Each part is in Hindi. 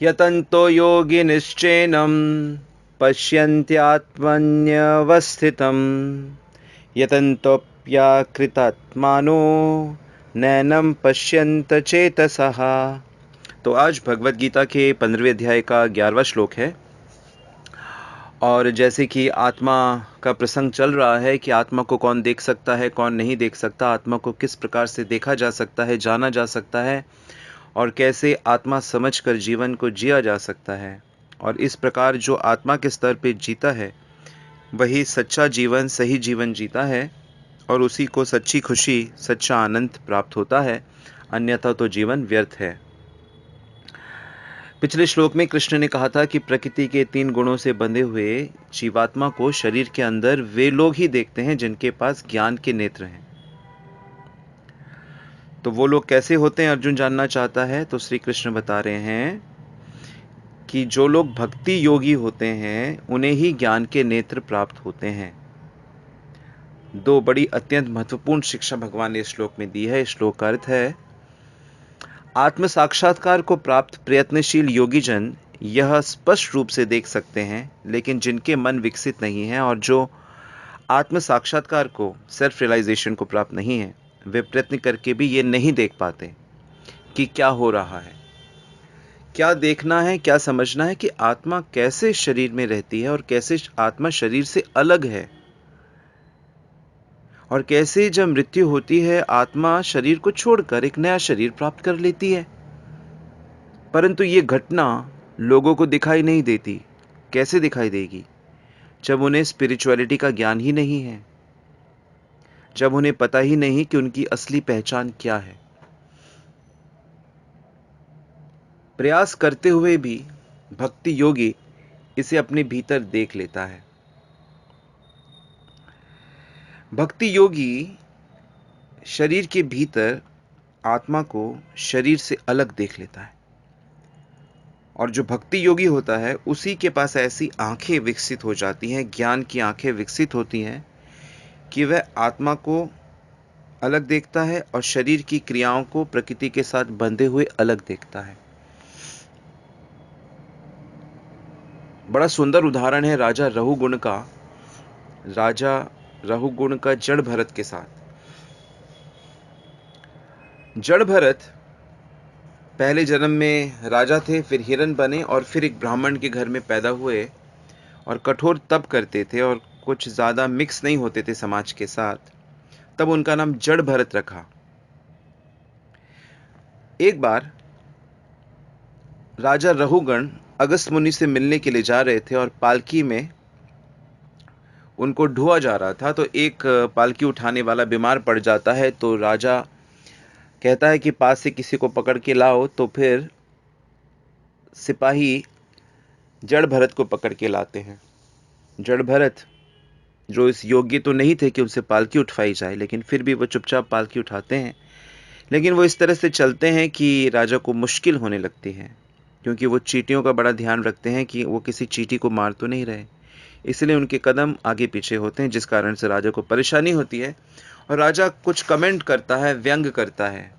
यतन्तो योगिनिश्चैनं पश्यन्त्यात्मन्यवस्थितं यतन्तोऽप्याकृतात्मानो नैनं पश्यन्त चेतसः। तो आज भगवत गीता के 15वें अध्याय का 11वां श्लोक है। और जैसे कि आत्मा का प्रसंग चल रहा है कि आत्मा को कौन देख सकता है, कौन नहीं देख सकता, आत्मा को किस प्रकार से देखा जा सकता है, जाना जा सकता है, और कैसे आत्मा समझकर जीवन को जिया जा सकता है। और इस प्रकार जो आत्मा के स्तर पे जीता है वही सच्चा जीवन, सही जीवन जीता है, और उसी को सच्ची खुशी, सच्चा आनंद प्राप्त होता है, अन्यथा तो जीवन व्यर्थ है। पिछले श्लोक में कृष्ण ने कहा था कि प्रकृति के 3 गुणों से बंधे हुए जीवात्मा को शरीर के अंदर वे लोग ही देखते हैं जिनके पास ज्ञान के नेत्र हैं। तो वो लोग कैसे होते हैं, अर्जुन जानना चाहता है। तो श्री कृष्ण बता रहे हैं कि जो लोग भक्ति योगी होते हैं उन्हें ही ज्ञान के नेत्र प्राप्त होते हैं। 2 बड़ी अत्यंत महत्वपूर्ण शिक्षा भगवान ने इस श्लोक में दी है। इस श्लोक का अर्थ है, आत्म साक्षात्कार को प्राप्त प्रयत्नशील योगी जन यह स्पष्ट रूप से देख सकते हैं, लेकिन जिनके मन विकसित नहीं है और जो आत्म साक्षात्कार को, सेल्फ रियलाइजेशन को प्राप्त नहीं है, वे प्रयत्न करके भी ये नहीं देख पाते कि क्या हो रहा है। क्या देखना है, क्या समझना है कि आत्मा कैसे शरीर में रहती है और कैसे आत्मा शरीर से अलग है, और कैसे जब मृत्यु होती है आत्मा शरीर को छोड़कर एक नया शरीर प्राप्त कर लेती है। परंतु ये घटना लोगों को दिखाई नहीं देती। कैसे दिखाई देगी? जब उन्हें स्पिरिचुअलिटी का ज्ञान ही नहीं है, जब उन्हें पता ही नहीं कि उनकी असली पहचान क्या है। प्रयास करते हुए भी भक्ति योगी इसे अपने भीतर देख लेता है। भक्ति योगी शरीर के भीतर आत्मा को शरीर से अलग देख लेता है, और जो भक्ति योगी होता है उसी के पास ऐसी आंखें विकसित हो जाती हैं, ज्ञान की आंखें विकसित होती हैं कि वह आत्मा को अलग देखता है और शरीर की क्रियाओं को प्रकृति के साथ बंधे हुए अलग देखता है। बड़ा सुंदर उदाहरण है राजा रहुगुण का जड़ भरत के साथ। जड़ भरत पहले जन्म में राजा थे, फिर हिरण बने, और फिर एक ब्राह्मण के घर में पैदा हुए, और कठोर तप करते थे और कुछ ज़्यादा मिक्स नहीं होते थे समाज के साथ। तब उनका नाम जड़ भरत रखा। एक बार राजा रहुगण अगस्त मुनि से मिलने के लिए जा रहे थे और पालकी में उनको ढोआ जा रहा था। तो एक पालकी उठाने वाला बीमार पड़ जाता है, तो राजा कहता है कि पास से किसी को पकड़ के लाओ। तो फिर सिपाही जड़ भरत को पकड़ के लाते हैं। जड़ भरत जो इस योग्य तो नहीं थे कि उनसे पालकी उठवाई जाए, लेकिन फिर भी वो चुपचाप पालकी उठाते हैं। लेकिन वो इस तरह से चलते हैं कि राजा को मुश्किल होने लगती है, क्योंकि वो चींटियों का बड़ा ध्यान रखते हैं कि वो किसी चींटी को मार तो नहीं रहे। इसलिए उनके कदम आगे पीछे होते हैं, जिस कारण से राजा को परेशानी होती है। और राजा कुछ कमेंट करता है, व्यंग करता है,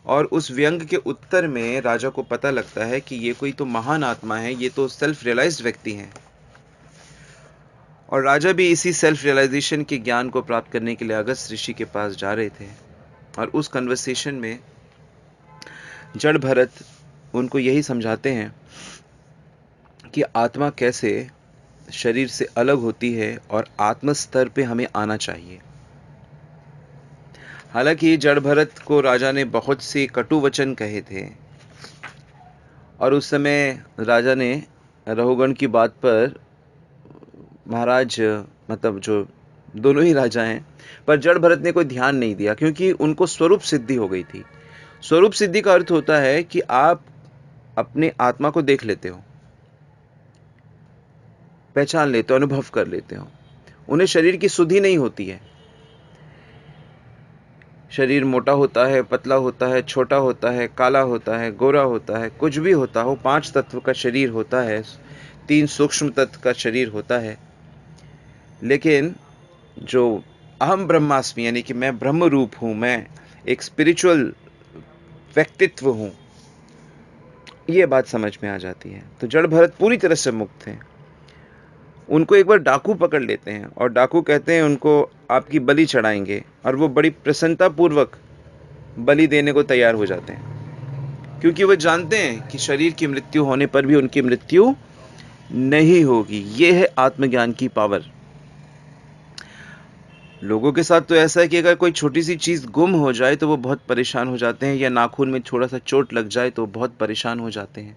और उस व्यंग के उत्तर में राजा को पता लगता है कि ये कोई तो महान आत्मा है, ये तो सेल्फ रियलाइज्ड व्यक्ति हैं। और राजा भी इसी सेल्फ रियलाइजेशन के ज्ञान को प्राप्त करने के लिए अगस्त ऋषि के पास जा रहे थे। और उस कन्वर्सेशन में जड़ भरत उनको यही समझाते हैं कि आत्मा कैसे शरीर से अलग होती है और आत्म स्तर पे हमें आना चाहिए। हालांकि जड़ भरत को राजा ने बहुत से कटु वचन कहे थे, और उस समय राजा ने रहुगण की बात पर महाराज, मतलब जो दोनों ही राजा हैं, पर जड़ भरत ने कोई ध्यान नहीं दिया, क्योंकि उनको स्वरूप सिद्धि हो गई थी। स्वरूप सिद्धि का अर्थ होता है कि आप अपने आत्मा को देख लेते हो, पहचान लेते हो, अनुभव कर लेते हो। उन्हें शरीर की सुधि नहीं होती है। शरीर मोटा होता है, पतला होता है, छोटा होता है, काला होता है, गोरा होता है, कुछ भी होता हो, 5 तत्व का शरीर होता है, 3 सूक्ष्म तत्व का शरीर होता है। लेकिन जो अहम ब्रह्मास्मि, यानी कि मैं ब्रह्म रूप हूँ, मैं एक स्पिरिचुअल व्यक्तित्व हूँ, ये बात समझ में आ जाती है। तो जड़ भरत पूरी तरह से मुक्त हैं। उनको एक बार डाकू पकड़ लेते हैं और डाकू कहते हैं उनको आपकी बलि चढ़ाएंगे, और वो बड़ी प्रसन्नता पूर्वक बलि देने को तैयार हो जाते हैं, क्योंकि वो जानते हैं कि शरीर की मृत्यु होने पर भी उनकी मृत्यु नहीं होगी। ये है आत्मज्ञान की पावर। लोगों के साथ तो ऐसा है कि अगर कोई छोटी सी चीज गुम हो जाए तो वो बहुत परेशान हो जाते हैं, या नाखून में थोड़ा सा चोट लग जाए तो बहुत परेशान हो जाते हैं,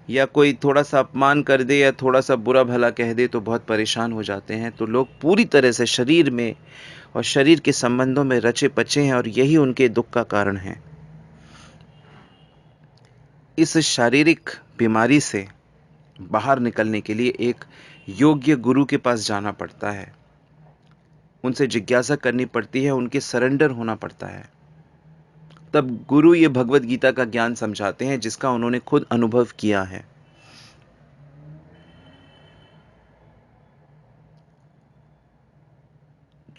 या कोई थोड़ा सा अपमान कर दे या थोड़ा सा बुरा भला कह दे तो बहुत परेशान हो जाते हैं। तो लोग पूरी तरह से शरीर में और शरीर के संबंधों में रचे पचे हैं, और यही उनके दुख का कारण है। इस शारीरिक बीमारी से बाहर निकलने के लिए एक योग्य गुरु के पास जाना पड़ता है, उनसे जिज्ञासा करनी पड़ती है, उनके सरेंडर होना पड़ता है। तब गुरु ये भगवत गीता का ज्ञान समझाते हैं जिसका उन्होंने खुद अनुभव किया है।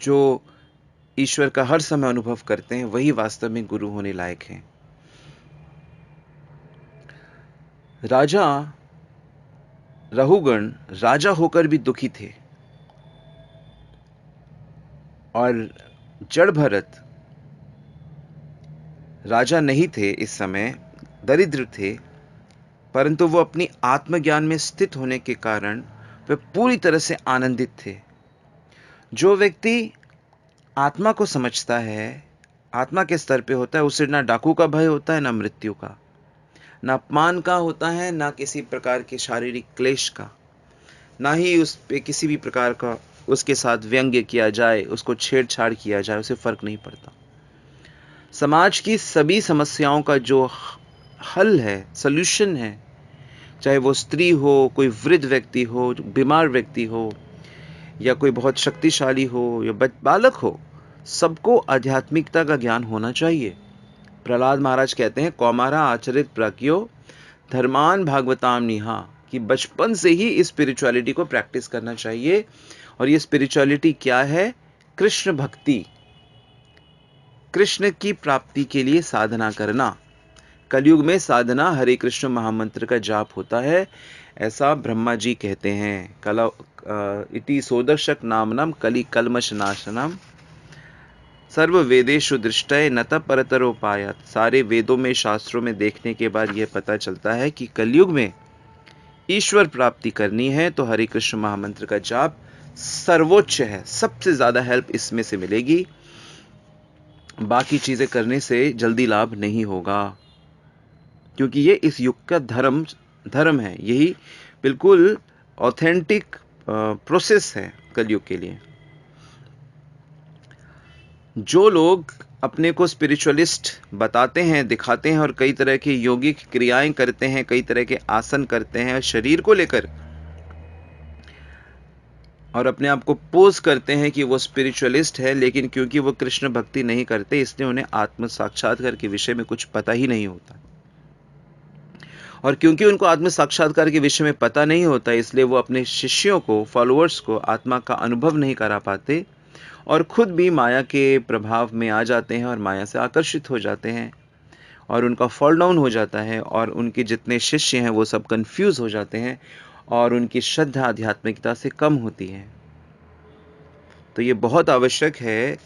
जो ईश्वर का हर समय अनुभव करते हैं वही वास्तव में गुरु होने लायक हैं। राजा रहुगण राजा होकर भी दुखी थे, और जड़ भरत राजा नहीं थे, इस समय दरिद्र थे, परंतु वो अपनी आत्मज्ञान में स्थित होने के कारण वे पूरी तरह से आनंदित थे। जो व्यक्ति आत्मा को समझता है, आत्मा के स्तर पे होता है, उसे ना डाकू का भय होता है, ना मृत्यु का, ना अपमान का होता है, ना किसी प्रकार के शारीरिक क्लेश का, ना ही उस पे किसी भी प्रकार का उसके साथ व्यंग्य किया जाए, उसको छेड़छाड़ किया जाए, उसे फर्क नहीं पड़ता। समाज की सभी समस्याओं का जो हल है, सॉल्यूशन है, चाहे वो स्त्री हो, कोई वृद्ध व्यक्ति हो, बीमार व्यक्ति हो, या कोई बहुत शक्तिशाली हो, या बालक हो, सबको आध्यात्मिकता का ज्ञान होना चाहिए। प्रहलाद महाराज कहते हैं, कौमारा आचरित प्रज्ञो धर्मान भागवताम निहा, कि बचपन से ही स्पिरिचुअलिटी को प्रैक्टिस करना चाहिए। और ये स्पिरिचुअलिटी क्या है? कृष्ण भक्ति, कृष्ण की प्राप्ति के लिए साधना करना। कलयुग में साधना हरे कृष्ण महामंत्र का जाप होता है, ऐसा ब्रह्मा जी कहते हैं। कला इति सोदर्शक नामनम कलि कलमश नाशनम सर्व वेदेषु दृष्टय नत परतरोपायत। सारे वेदों में, शास्त्रों में देखने के बाद यह पता चलता है कि कलयुग में ईश्वर प्राप्ति करनी है तो हरे कृष्ण महामंत्र का जाप सर्वोच्च है। सबसे ज्यादा हेल्प इसमें से मिलेगी, बाकी चीजें करने से जल्दी लाभ नहीं होगा, क्योंकि ये इस युग का धर्म है। यही बिल्कुल ऑथेंटिक प्रोसेस है कलयुग के लिए। जो लोग अपने को स्पिरिचुअलिस्ट बताते हैं, दिखाते हैं, और कई तरह की योगिक क्रियाएं करते हैं, कई तरह के आसन करते हैं शरीर को लेकर, और अपने आप को पोज करते हैं कि वो स्पिरिचुअलिस्ट है, लेकिन क्योंकि वो कृष्ण भक्ति नहीं करते इसलिए उन्हें आत्म साक्षात्कार के विषय में कुछ पता ही नहीं होता। और क्योंकि उनको आत्म साक्षात्कार के विषय में पता नहीं होता, इसलिए वो अपने शिष्यों को, फॉलोअर्स को आत्मा का अनुभव नहीं करा पाते, और खुद भी माया के प्रभाव में आ जाते हैं और माया से आकर्षित हो जाते हैं, और उनका फॉल डाउन हो जाता है, और उनके जितने शिष्य हैं वो सब कंफ्यूज हो जाते हैं, और उनकी श्रद्धा आध्यात्मिकता से कम होती है। तो ये बहुत आवश्यक है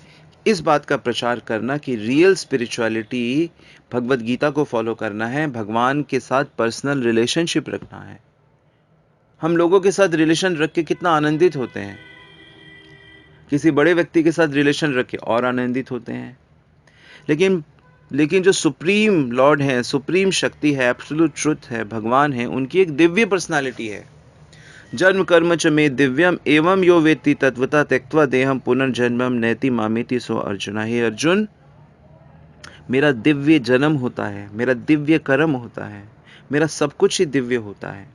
इस बात का प्रचार करना कि रियल स्पिरिचुअलिटी भगवत गीता को फॉलो करना है, भगवान के साथ पर्सनल रिलेशनशिप रखना है। हम लोगों के साथ रिलेशन रख के कितना आनंदित होते हैं, किसी बड़े व्यक्ति के साथ रिलेशन रख के और आनंदित होते हैं, लेकिन जो सुप्रीम लॉर्ड है, सुप्रीम शक्ति है, एब्सोल्यूट ट्रुथ है, भगवान है, उनकी एक दिव्य पर्सनालिटी है। जन्म कर्म च मे दिव्यम एवं यो वेत्ति तत्वता त्यक्त्वा देहम पुनर्जन्मम नैति मामेति सो अर्जुन। हे अर्जुन, मेरा दिव्य जन्म होता है, मेरा दिव्य कर्म होता है, मेरा सब कुछ ही दिव्य होता है।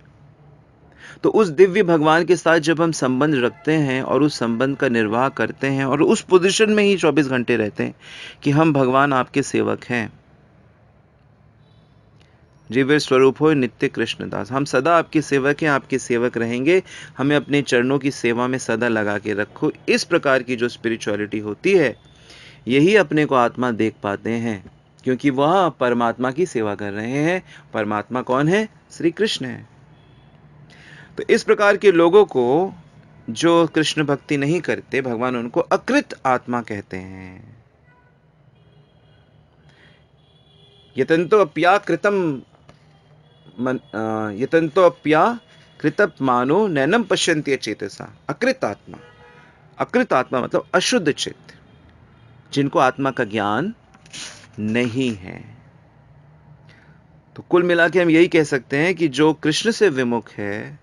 तो उस दिव्य भगवान के साथ जब हम संबंध रखते हैं और उस संबंध का निर्वाह करते हैं और उस पोजीशन में ही 24 घंटे रहते हैं कि हम भगवान आपके सेवक हैं, जीवेर स्वरूप हो नित्य कृष्णदास, हम सदा आपके सेवक हैं, आपके सेवक रहेंगे, हमें अपने चरणों की सेवा में सदा लगा के रखो। इस प्रकार की जो स्पिरिचुअलिटी होती है, यही अपने को आत्मा देख पाते हैं। क्योंकि वह परमात्मा की सेवा कर रहे हैं। परमात्मा कौन है? श्री कृष्ण है। तो इस प्रकार के लोगों को जो कृष्ण भक्ति नहीं करते, भगवान उनको अकृत आत्मा कहते हैं। यतन्तो अप्या कृतम यतन्तो अप्या कृतमानो नैनम पश्यन्ति चेतसा। अकृत आत्मा, अकृत आत्मा मतलब अशुद्ध चित्त, जिनको आत्मा का ज्ञान नहीं है। तो कुल मिला के हम यही कह सकते हैं कि जो कृष्ण से विमुख है,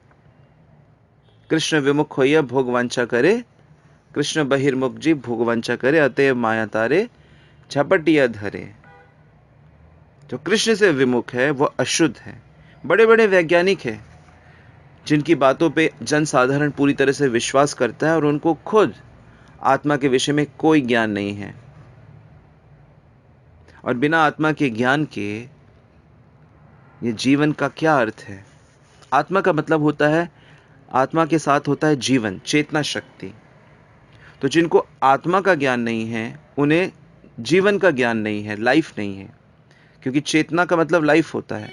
कृष्ण विमुख होइया भोग वांछा करे, कृष्ण बहिर्मुख जी भोग वांछा करे, अतएव माया तारे झपटिया धरे। जो कृष्ण से विमुख है वो अशुद्ध है। बड़े बड़े वैज्ञानिक हैं जिनकी बातों पे जन साधारण पूरी तरह से विश्वास करता है और उनको खुद आत्मा के विषय में कोई ज्ञान नहीं है। और बिना आत्मा के ज्ञान के ये जीवन का क्या अर्थ है? आत्मा का मतलब होता है, आत्मा के साथ होता है जीवन, चेतना शक्ति। तो जिनको आत्मा का ज्ञान नहीं है, उन्हें जीवन का ज्ञान नहीं है, लाइफ नहीं है। क्योंकि चेतना का मतलब लाइफ होता है।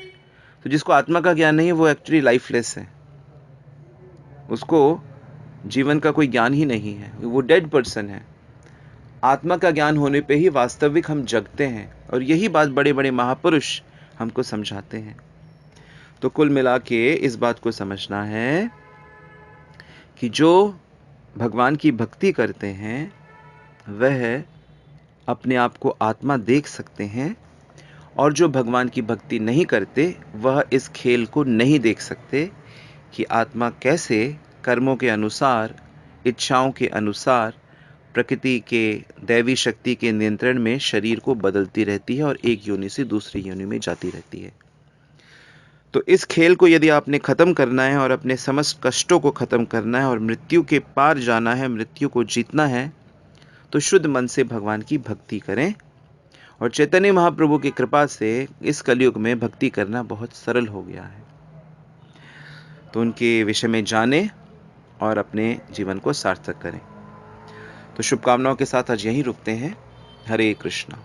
तो जिसको आत्मा का ज्ञान नहीं है वो एक्चुअली लाइफलेस है, उसको जीवन का कोई ज्ञान ही नहीं है, वो डेड पर्सन है। आत्मा का ज्ञान होने पे ही वास्तविक हम जगते हैं, और यही बात बड़े बड़े महापुरुष हमको समझाते हैं। तो कुल मिला के इस बात को समझना है कि जो भगवान की भक्ति करते हैं वह अपने आप को आत्मा देख सकते हैं, और जो भगवान की भक्ति नहीं करते वह इस खेल को नहीं देख सकते कि आत्मा कैसे कर्मों के अनुसार, इच्छाओं के अनुसार, प्रकृति के दैवी शक्ति के नियंत्रण में शरीर को बदलती रहती है और एक योनि से दूसरी योनि में जाती रहती है। तो इस खेल को यदि आपने ख़त्म करना है और अपने समस्त कष्टों को ख़त्म करना है और मृत्यु के पार जाना है, मृत्यु को जीतना है, तो शुद्ध मन से भगवान की भक्ति करें। और चैतन्य महाप्रभु की कृपा से इस कलयुग में भक्ति करना बहुत सरल हो गया है। तो उनके विषय में जानें और अपने जीवन को सार्थक करें। तो शुभकामनाओं के साथ आज यहीं रुकते हैं। हरे कृष्णा।